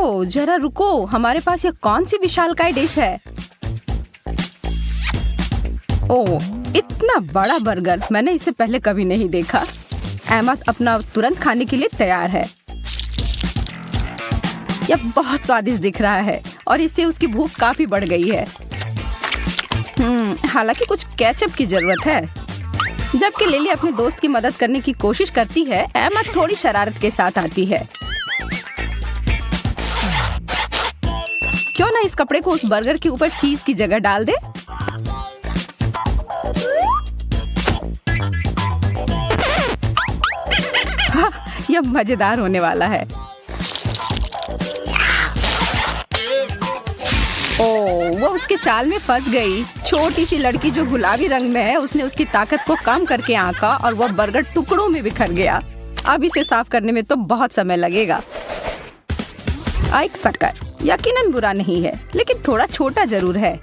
ओह, जरा रुको, हमारे पास ये कौन सी विशालकाय डिश है? ओह, इतना बड़ा बर्गर, मैंने इसे पहले कभी नहीं देखा। एमा अपना तुरंत खाने के लिए तैयार है। यह बहुत स्वादिष्ट दिख रहा है और इससे उसकी भूख काफी बढ़ गई है। हालांकि कुछ केचप की जरूरत है। जबकि लिली अपने दोस्त की मदद करने की कोशिश करती है, एमा थोड़ी शरारत के साथ आती है। क्यों ना इस कपड़े को उस बर्गर के ऊपर चीज की जगह डाल दे? हाँ, यह मजेदार होने वाला है। ओह, वो उसके चाल में फंस गई। छोटी सी लड़की जो गुलाबी रंग में है, उसने उसकी ताकत को कम करके आंका और वह बर्गर टुकड़ों में बिखर गया। अब इसे साफ करने में तो बहुत समय लगेगा। एक शक्कर यकीनन बुरा नहीं है, लेकिन थोड़ा छोटा जरूर है।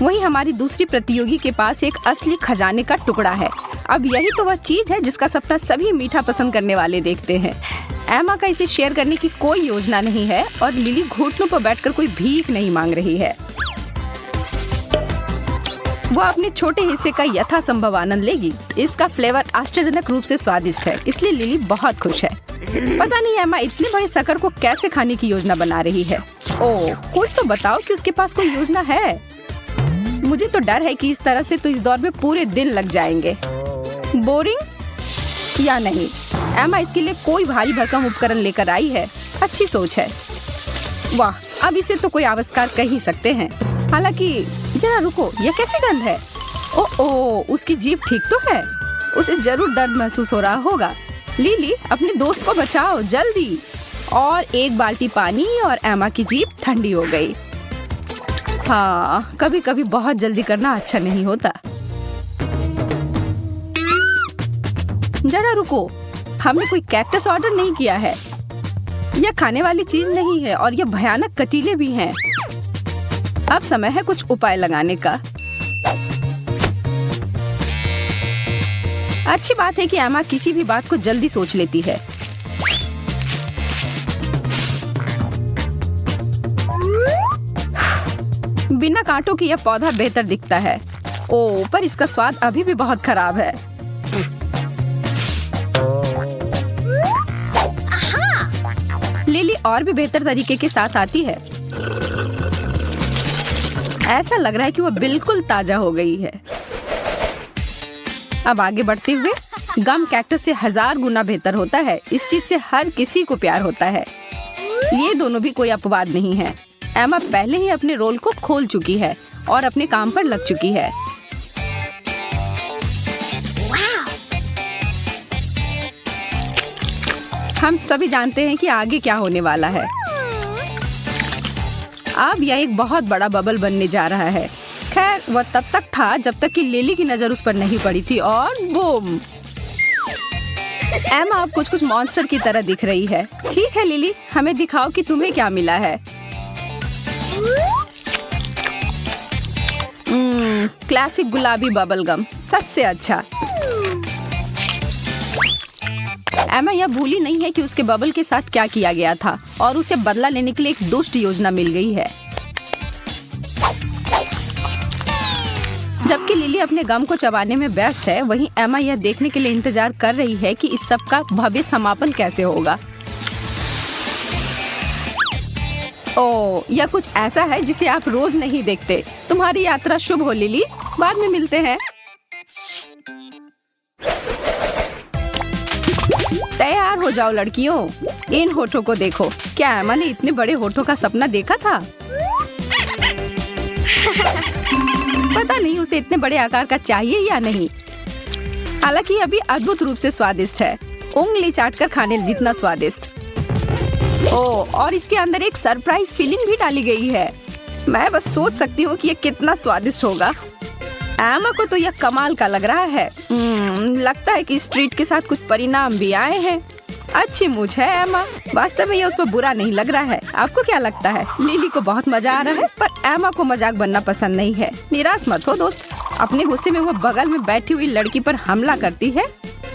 वहीं हमारी दूसरी प्रतियोगी के पास एक असली खजाने का टुकड़ा है। अब यही तो वह चीज है जिसका सपना सभी मीठा पसंद करने वाले देखते हैं। एमा का इसे शेयर करने की कोई योजना नहीं है और लिली घुटनों पर बैठकर कोई भीख नहीं मांग रही है। वह अपने छोटे हिस्से का यथासंभव आनंद लेगी। इसका फ्लेवर आश्चर्यजनक रूप से स्वादिष्ट है, इसलिए लिली बहुत खुश है। पता नहीं एमा इतने बड़े शक्कर को कैसे खाने की योजना बना रही है। ओह, कुछ तो बताओ कि उसके पास कोई योजना है। मुझे तो डर है कि इस तरह से तो इस दौर में पूरे दिन लग जाएंगे। बोरिंग या नहीं, एमा इसके लिए कोई भारी भरकम उपकरण लेकर आई है। अच्छी सोच है। वाह, अब इसे तो कोई आविष्कार कह ही सकते हैं। हालांकि जरा रुको, यह कैसी गंध है? ओह, उसकी जीभ ठीक तो है। उसे जरूर दर्द महसूस हो रहा होगा। लिली, अपने दोस्त को बचाओ जल्दी। और एक बाल्टी पानी और एमा की जीभ ठंडी हो गई। हाँ, कभी कभी बहुत जल्दी करना अच्छा नहीं होता। जरा रुको, हमने कोई कैक्टस ऑर्डर नहीं किया है। यह खाने वाली चीज नहीं है और यह भयानक कटीले भी हैं। अब समय है कुछ उपाय लगाने का। अच्छी बात है कि एमा किसी भी बात को जल्दी सोच लेती है। बिना कांटों की यह पौधा बेहतर दिखता है। ओह, पर इसका स्वाद अभी भी बहुत खराब है। लिली और भी बेहतर तरीके के साथ आती है। ऐसा लग रहा है कि वह बिल्कुल ताजा हो गई है। अब आगे बढ़ते हुए, गम कैक्टस से 1000 गुना बेहतर होता है। इस चीज से हर किसी को प्यार होता है। ये दोनों भी कोई अपवाद नहीं है। एमा पहले ही अपने रोल को खोल चुकी है और अपने काम पर लग चुकी है। हम सभी जानते हैं कि आगे क्या होने वाला है। अब यह एक बहुत बड़ा बबल बनने जा रहा है। खैर, वह तब तक था जब तक कि लिली की नजर उस पर नहीं पड़ी थी और बूम! एमा अब कुछ कुछ मॉन्स्टर की तरह दिख रही है। ठीक है लिली, हमें दिखाओ कि तुम्हें क्या मिला है। क्लासिक गुलाबी बबल गम, सबसे अच्छा। एमा यह भूली नहीं है कि उसके बबल के साथ क्या किया गया था और उसे बदला लेने के लिए एक दुष्ट योजना मिल गई है। जबकि लिली अपने गम को चबाने में व्यस्त है, वहीं एमा यह देखने के लिए इंतजार कर रही है कि इस सब का भव्य समापन कैसे होगा। ओह, यह कुछ ऐसा है जिसे आप रोज नहीं देखते। तुम्हारी यात्रा शुभ हो लिली, बाद में मिलते हैं। तैयार हो जाओ लड़कियों, इन होठों को देखो। क्या एमा ने इतने बड़े होठों का सपना देखा था? पता नहीं उसे इतने बड़े आकार का चाहिए या नहीं। हालांकि अभी अद्भुत रूप से स्वादिष्ट है, उंगली चाटकर खाने जितना स्वादिष्ट। ओह, और इसके अंदर एक सरप्राइज फीलिंग भी डाली गई है। मैं बस सोच सकती हूँ कि ये कितना स्वादिष्ट होगा। एमा को तो यह कमाल का लग रहा है। लगता है कि स्ट्रीट के साथ कुछ परिणाम भी आए हैं। अच्छी मूछ है एमा, वास्तव में ये उस पर बुरा नहीं लग रहा है। आपको क्या लगता है? लिली को बहुत मजा आ रहा है, पर एमा को मजाक बनना पसंद नहीं है। निराश मत हो दोस्त। अपने गुस्से में वह बगल में बैठी हुई लड़की पर हमला करती है,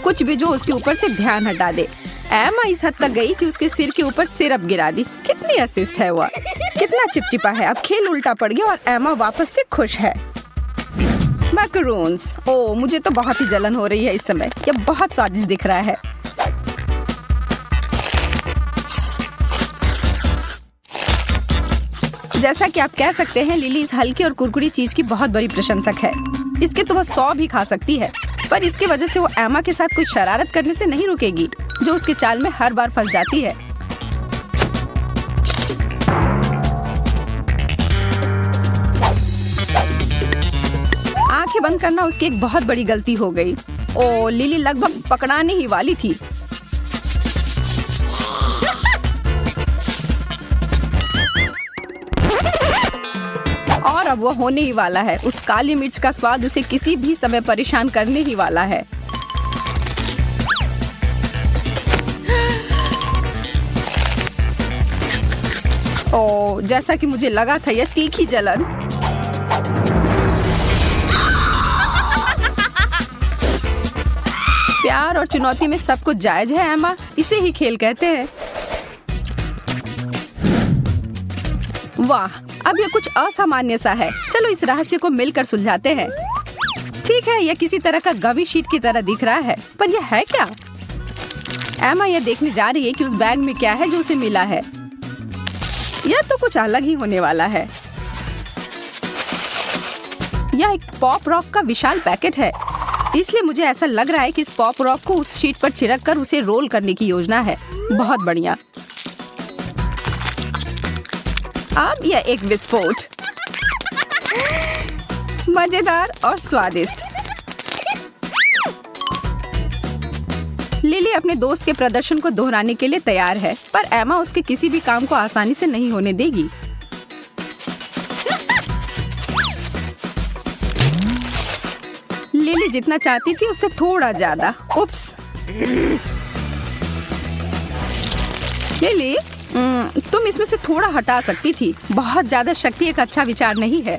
कुछ भी जो उसके ऊपर से ध्यान हटा दे। एमा इस हद तक गई कि उसके सिर के ऊपर सिरप गिरा दी। कितनी असिस्ट है वह, कितना चिपचिपा है। अब खेल उल्टा पड़ गया और एमा वापस से खुश है। मैकरोन्स, ओह मुझे तो बहुत ही जलन हो रही है इस समय। यह बहुत स्वादिष्ट दिख रहा है। जैसा कि आप कह सकते हैं, लिली इस हल्की और कुरकुरी चीज की बहुत बड़ी प्रशंसक है। इसके तो वह 100 भी खा सकती है, पर इसकी वजह से वो एमा के साथ कोई शरारत करने से नहीं रुकेगी, जो उसके चाल में हर बार फंस जाती है। आंखें बंद करना उसकी एक बहुत बड़ी गलती हो गई। ओ, लिली लगभग पकड़ाने ही वाली थी। और अब वो होने ही वाला है। उस काली मिर्च का स्वाद उसे किसी भी समय परेशान करने ही वाला है। ओ, जैसा कि मुझे लगा था, यह तीखी जलन। प्यार और चुनौती में सब कुछ जायज है एमा, इसे ही खेल कहते हैं। वाह, अब यह कुछ असामान्य सा है। चलो इस रहस्य को मिलकर सुलझाते हैं। ठीक है, यह किसी तरह का गवी शीट की तरह दिख रहा है, पर यह है क्या? एमा यह देखने जा रही है कि उस बैग में क्या है जो उसे मिला है। यह तो कुछ अलग ही होने वाला है। यह एक पॉप रॉक का विशाल पैकेट है, इसलिए मुझे ऐसा लग रहा है कि इस पॉप रॉक को उस शीट पर छिड़क कर उसे रोल करने की योजना है। बहुत बढ़िया। अब यह एक विस्फोट, मजेदार और स्वादिष्ट। लिली अपने दोस्त के प्रदर्शन को दोहराने के लिए तैयार है, पर एमा उसके किसी भी काम को आसानी से नहीं होने देगी। लिली जितना चाहती थी उससे थोड़ा ज्यादा। उप्स। लिली, तुम इसमें से थोड़ा हटा सकती थी। बहुत ज्यादा शक्ति एक अच्छा विचार नहीं है।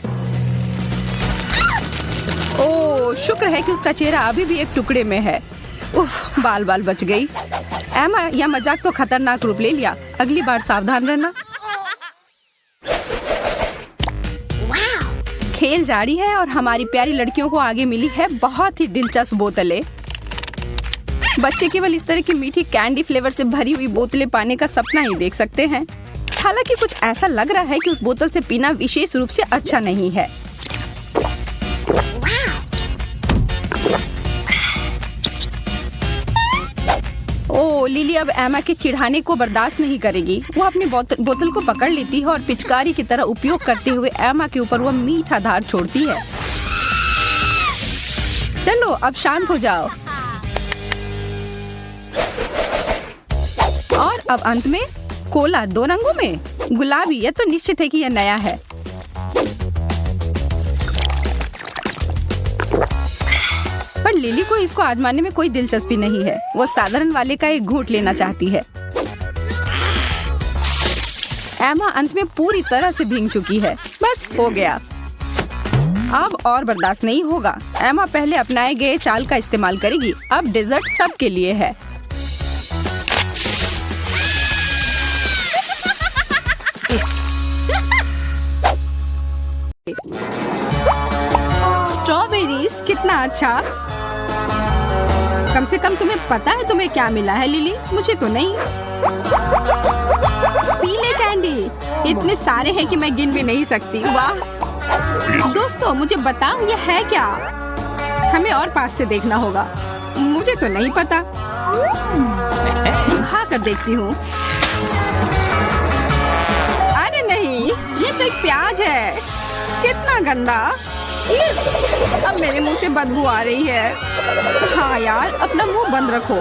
ओह, शुक्र है कि उसका चेहरा अभी भी एक टुकड़े में है। उफ, बाल बाल बच गई। एमा, यह मजाक तो खतरनाक रूप ले लिया। अगली बार सावधान रहना। खेल जारी है और हमारी प्यारी लड़कियों को आगे मिली है बहुत ही दिलचस्प बोतलें। बच्चे केवल इस तरह की मीठी कैंडी फ्लेवर से भरी हुई बोतलें पाने का सपना ही देख सकते हैं। हालांकि कुछ ऐसा लग रहा है कि उस बोतल से पीना विशेष रूप से अच्छा नहीं है। ओह, लिली अब एमा के चिढ़ाने को बर्दाश्त नहीं करेगी। वो अपनी बोतल को पकड़ लेती है और पिचकारी की तरह उपयोग करते हुए एमा के ऊपर वह मीठा धार छोड़ती है। चलो अब शांत हो जाओ। और अब अंत में कोला 2 रंगों में, गुलाबी। यह तो निश्चित है कि यह नया है। पर लिली को इसको आजमाने में कोई दिलचस्पी नहीं है। वो साधारण वाले का एक घूंट लेना चाहती है। एमा अंत में पूरी तरह से भीग चुकी है। बस हो गया, अब और बर्दाश्त नहीं होगा। एमा पहले अपनाए गए चाल का इस्तेमाल करेगी। अब डेजर्ट सबके लिए है। स्ट्रॉबेरीज, कितना अच्छा। कम से कम तुम्हें पता है तुम्हें क्या मिला है लिली, मुझे तो नहीं। पीले कैंडी इतने सारे हैं कि मैं गिन भी नहीं सकती। वाह दोस्तों, मुझे बताओ यह है क्या? हमें और पास से देखना होगा। मुझे तो नहीं पता। खा कर देखती हूँ। अरे नहीं, ये तो एक प्याज है। कितना गंदा। अब मेरे मुंह से बदबू आ रही है। हाँ यार, अपना मुंह बंद रखो।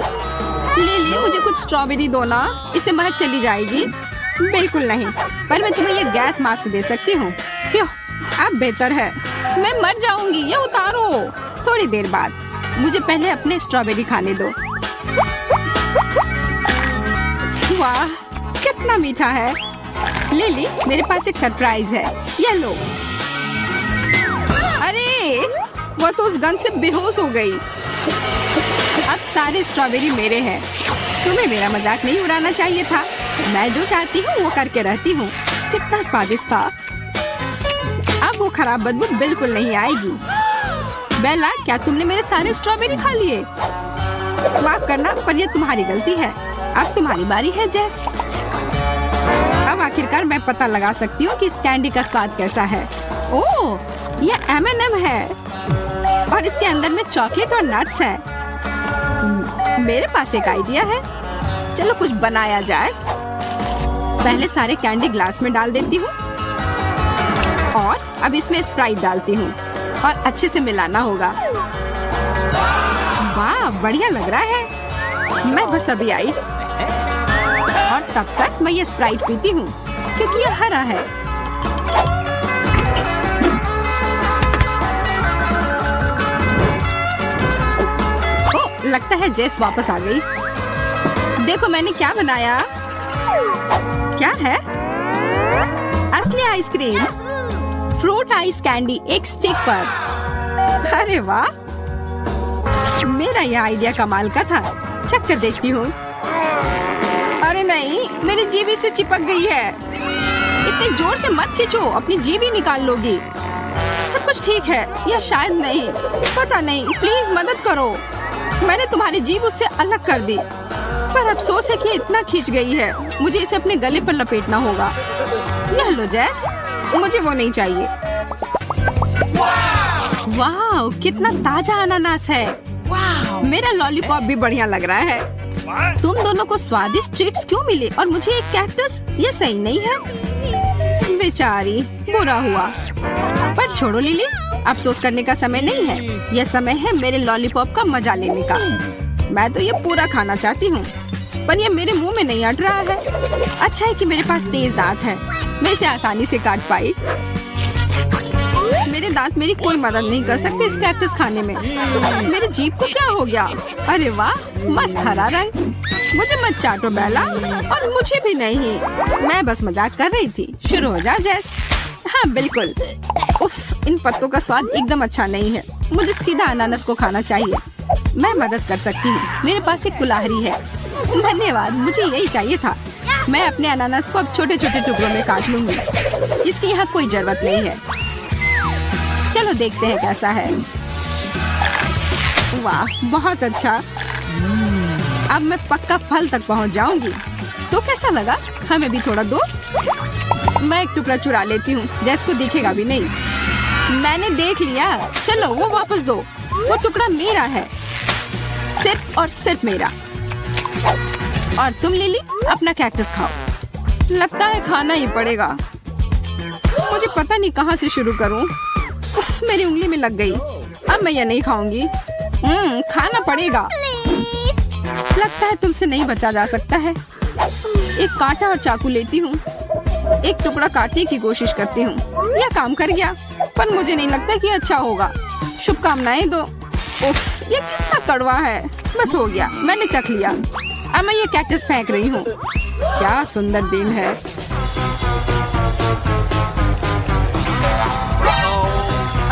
लिली, मुझे कुछ स्ट्रॉबेरी दो ना, इससे महक चली जाएगी। बिल्कुल नहीं, पर मैं तुम्हें ये गैस मास्क दे सकती हूँ। अब बेहतर है। मैं मर जाऊंगी, ये उतारो। थोड़ी देर बाद। मुझे पहले अपने स्ट्रॉबेरी खाने दो। वाह, कितना मीठा है। लिली, मेरे पास एक सरप्राइज है। ये लो। अरे, वो तो उस गंध से बेहोश हो गई। अब अब सारे स्ट्रॉबेरी मेरे हैं। तुम्हें मेरा मजाक नहीं उड़ाना चाहिए था। मैं जो चाहती हूँ वो करके रहती हूँ। कितना स्वादिष्ट था। अब वो खराब बदबू बिल्कुल नहीं आएगी। बेला, क्या तुमने मेरे सारे स्ट्रॉबेरी खा लिए? माफ करना, पर ये तुम्हारी गलती है। अब तुम्हारी बारी है जेस। अब आखिरकार मैं पता लगा सकती हूँ कि इस कैंडी का स्वाद कैसा है। ओह, ये M&M है और इसके अंदर में चॉकलेट और नट्स है। मेरे पास एक आइडिया है। चलो कुछ बनाया जाए। पहले सारे कैंडी ग्लास में डाल देती हूँ और अब इसमें स्प्राइट डालती हूँ और अच्छे से मिलाना होगा। वाह, बढ़िया लग रहा है। मैं बस अभी आई और तब तक मैं ये स्प्राइट पीती हूँ क्योंकि ये हरा है। ओह, लगता है जेस वापस आ गई। देखो मैंने क्या बनाया। क्या है? असली आइसक्रीम, फ्रूट आइस कैंडी एक स्टिक पर। अरे वाह, मेरा यह आइडिया कमाल का था। चख कर देखती हूँ। अरे नहीं, मेरी जीभ से चिपक गई है। इतने जोर से मत खींचो, अपनी जीभ ही निकाल लोगी। सब कुछ ठीक है या शायद नहीं, पता नहीं। प्लीज मदद करो। मैंने तुम्हारी जीभ उससे अलग कर दी, पर अफसोस है कि इतना खींच गई है। मुझे इसे अपने गले पर लपेटना होगा। यह लो जेस, मुझे वो नहीं चाहिए। वाह, कितना ताजा अनानास है। मेरा लॉलीपॉप भी बढ़िया लग रहा है। तुम दोनों को स्वादिष्ट ट्रीट्स क्यों मिले और मुझे एक कैक्टस? ये सही नहीं है। बेचारी, बुरा हुआ। पर छोड़ो लिली, अफसोस करने का समय नहीं है। यह समय है मेरे लॉलीपॉप का मजा लेने का। मैं तो ये पूरा खाना चाहती हूँ, पर ये मेरे मुंह में नहीं अट रहा है। अच्छा है कि मेरे पास तेज दांत है, मैं इसे आसानी से काट पाई। मेरे दांत मेरी कोई मदद नहीं कर सकते इस कैक्टस खाने में। मेरी जीभ को क्या हो गया? अरे वाह, मस्त हरा रंग। मुझे मत चाटो बेला, और मुझे भी नहीं। मैं बस मजाक कर रही थी। शुरू हो जा जेस। हाँ बिल्कुल। उफ, इन पत्तों का स्वाद एकदम अच्छा नहीं है। मुझे सीधा अनानास को खाना चाहिए। मैं मदद कर सकती हूँ, मेरे पास एक कुल्हाड़ी है। धन्यवाद, मुझे यही चाहिए था। मैं अपने अनानास को अब छोटे छोटे टुकड़ों में काट लूंगी। इसकी यहाँ कोई जरूरत नहीं है। चलो देखते हैं कैसा है। वाह, बहुत अच्छा। अब मैं पक्का फल तक पहुँच जाऊंगी। तो कैसा लगा? हमें भी थोड़ा दो। मैं एक टुकड़ा चुरा लेती हूँ, जेस को दिखेगा भी नहीं। मैंने देख लिया। चलो वो वापस दो। वो टुकड़ा मेरा है, सिर्फ और सिर्फ मेरा। और तुम लिली अपना कैक्टस खाओ। लगता है खाना ही पड़ेगा। मुझे पता नहीं कहाँ से शुरू करूँ। उफ, मेरी उंगली में लग गई। अब मैं ये नहीं खाऊंगी। खाना पड़ेगा। लगता है तुमसे नहीं बचा जा सकता है। एक कांटा और चाकू लेती हूँ। एक टुकड़ा काटने की कोशिश करती हूँ। यह काम कर गया, पर मुझे नहीं लगता कि अच्छा होगा। शुभकामनाएं दो। उफ, ये कितना कड़वा है। बस हो गया, मैंने चख लिया। अब मैं ये कैक्टस फेंक रही हूँ। क्या सुंदर दिन है।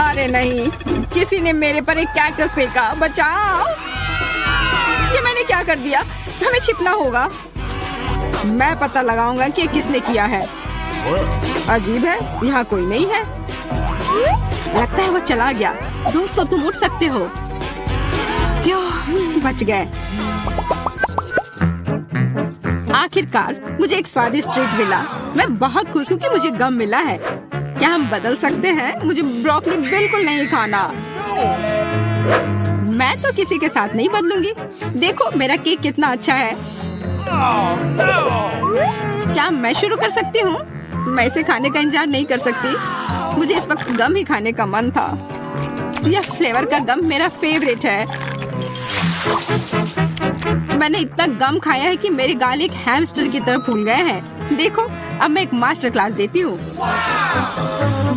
अरे नहीं, किसी ने मेरे पर एक कैक्टस फेंका। बचाओ! ये मैंने क्या कर दिया? हमें छिपना होगा। मैं पता लगाऊंगा कि किसने किया है। अजीब है, यहाँ कोई नहीं है। लगता है वो चला गया। दोस्तों, तुम उठ सकते हो। बच गए। आखिरकार मुझे एक स्वादिष्ट ट्रीट मिला। मैं बहुत खुश हूँ कि मुझे गम मिला है। क्या हम बदल सकते हैं? मुझे ब्रोकली बिल्कुल नहीं खाना। मैं तो किसी के साथ नहीं बदलूंगी। देखो मेरा केक कितना अच्छा है। क्या मैं शुरू कर सकती हूँ? मैं इसे खाने का इंतजार नहीं कर सकती। मुझे इस वक्त गम ही खाने का मन था। यह फ्लेवर का गम मेरा फेवरेट है। मैंने इतना गम खाया है कि मेरे गाल एक हैमस्टर की तरह फूल गए हैं। देखो, अब मैं एक मास्टर क्लास देती हूँ।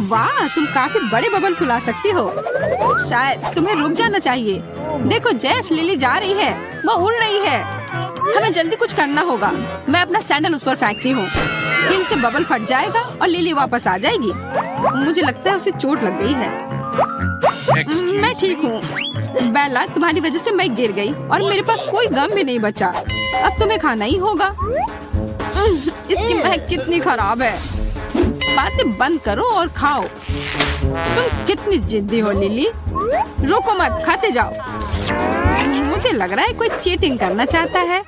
वाह, तुम काफी बड़े बबल फुला सकती हो। शायद तुम्हें रुक जाना चाहिए। देखो जेस, लिली जा रही है। वो उड़ रही है। हमें जल्दी कुछ करना होगा। मैं अपना सैंडल उस पर फेंकती हूँ। हिल से बबल फट जाएगा और लिली वापस आ जाएगी। मुझे लगता है उसे चोट लग गई है। मैं ठीक हूँ। बेला, तुम्हारी वजह से मैं गिर गई और मेरे पास कोई गम भी नहीं बचा। अब तुम्हें खाना ही होगा। इसकी महक कितनी खराब है। बातें बंद करो और खाओ। तुम कितनी जिद्दी हो लिली। रुको मत, खाते जाओ। मुझे लग रहा है कोई चीटिंग करना चाहता है।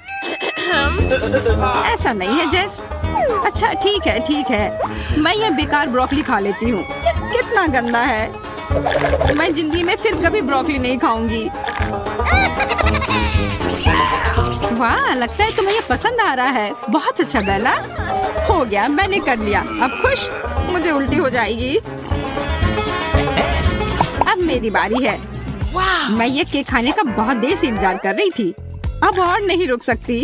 ऐसा नहीं है जेस। अच्छा ठीक है, मैं ये बेकार ब्रोकली खा लेती हूँ। कितना गंदा है। मैं जिंदगी में फिर कभी ब्रोकली नहीं खाऊंगी। वाह, लगता है तुम्हें ये पसंद आ रहा है। बहुत अच्छा बेला। हो गया, मैंने कर लिया। अब खुश? मुझे उल्टी हो जाएगी। अब मेरी बारी है। मैं ये केक खाने का बहुत देर से इंतजार कर रही थी। अब और नहीं रुक सकती।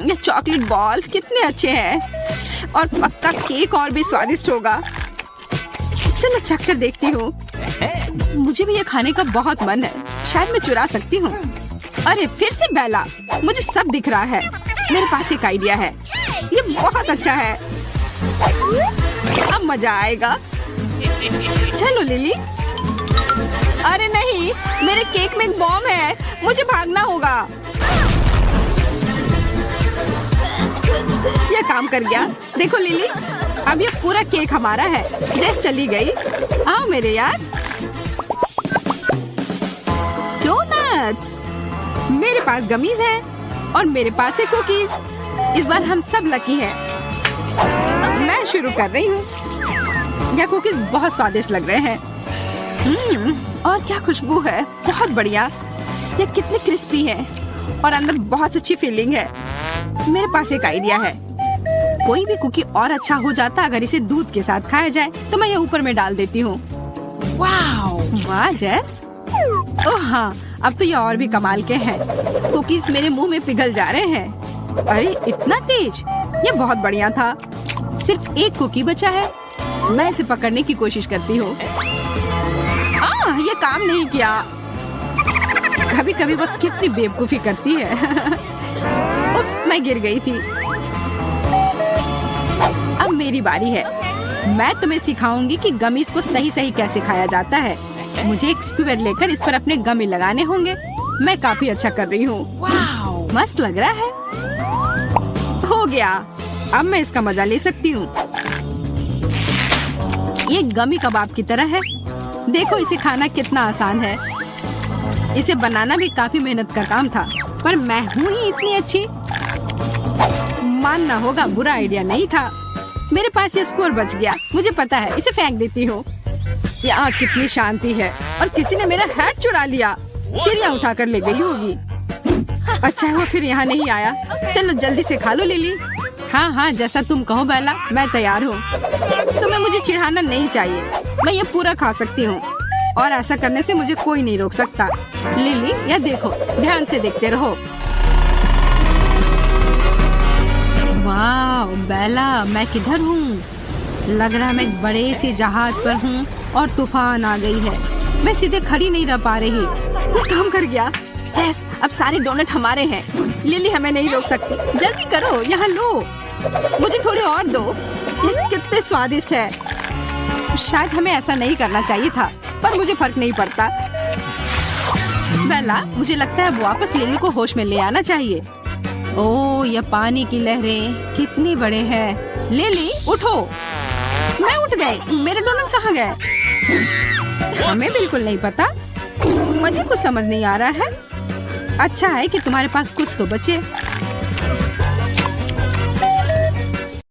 ये चॉकलेट बॉल कितने अच्छे हैं और पक्का केक और भी स्वादिष्ट होगा। चलो चख कर देखती हूँ। मुझे भी ये खाने का बहुत मन है। शायद मैं चुरा सकती हूँ। अरे फिर से बेला, मुझे सब दिख रहा है। मेरे पास एक आइडिया है। ये बहुत अच्छा है। अब मजा आएगा। चलो लिली। अरे नहीं, मेरे केक में एक बॉम्ब है। मुझे भागना होगा। ये काम कर गया। देखो लिली, अब ये पूरा केक हमारा है। जेस चली गई। आओ मेरे यार। डोनट्स। मेरे पास गमीज है और मेरे पास है कुकीज। इस बार हम सब लकी हैं। मैं शुरू कर रही हूँ। ये कुकीज बहुत स्वादिष्ट लग रहे हैं। और क्या खुशबू है। बहुत बढ़िया। ये कितने क्रिस्पी है और अंदर बहुत अच्छी फीलिंग है। मेरे पास एक आइडिया है। कोई भी कुकी और अच्छा हो जाता अगर इसे दूध के साथ खाया जाए। तो मैं ये ऊपर में डाल देती हूँ। वाह जेस। ओह हाँ, अब तो ये और भी कमाल के हैं। कुकीज मेरे मुंह में पिघल जा रहे हैं। अरे इतना तेज। ये बहुत बढ़िया था। सिर्फ एक कुकी बचा है। मैं इसे पकड़ने की कोशिश करती हूँ। ये काम नहीं किया। कभी कभी वो कितनी बेवकूफी करती है। उप्स, मैं गिर गई थी। अब मेरी बारी है। मैं तुम्हें सिखाऊंगी कि गमीज को सही सही कैसे खाया जाता है। मुझे एक स्क्वायर लेकर इस पर अपने गमी लगाने होंगे। मैं काफी अच्छा कर रही हूँ। मस्त लग रहा है। हो गया। अब मैं इसका मजा ले सकती हूँ। ये गमी कबाब की तरह है। देखो इसे खाना कितना आसान है। इसे बनाना भी काफी मेहनत का काम था, पर मैं हूँ ही इतनी अच्छी। मानना होगा, बुरा आइडिया नहीं था। मेरे पास ये स्कोर बच गया। मुझे पता है, इसे फेंक देती हूँ। यहाँ कितनी शांति है और किसी ने मेरा हैट चुरा लिया। चिड़िया उठा कर ले गई होगी। अच्छा है वो फिर यहाँ नहीं आया। चलो जल्दी से खा लो लिली। हाँ, जैसा तुम कहो बेला, मैं तैयार हूँ। तुम्हें मुझे चिढ़ाना नहीं चाहिए। मैं ये पूरा खा सकती हूँ और ऐसा करने से मुझे कोई नहीं रोक सकता। लिली, यह देखो, ध्यान से देखते रहो। वाह बेला, मैं किधर हूँ? लग रहा है मैं एक बड़े से जहाज पर हूँ और तूफान आ गई है। मैं सीधे खड़ी नहीं रह पा रही। ये काम कर गया। जेस, अब सारे डोनट हमारे हैं। लिली हमें नहीं रोक सकती। जल्दी करो, यहाँ लो। मुझे थोड़ी और दो। ये कितने स्वादिष्ट है। शायद हमें ऐसा नहीं करना चाहिए था, पर मुझे फर्क नहीं पड़ता। बेला, मुझे लगता है अब वापस लिली को होश में ले आना चाहिए। ओह, ये पानी की लहरें कितनी बड़े हैं। लिली उठो। मैं उठ गई। मेरे डोनट कहाँ गए? हमें बिल्कुल नहीं पता। मुझे कुछ समझ नहीं आ रहा है। अच्छा है कि तुम्हारे पास कुछ तो बचे।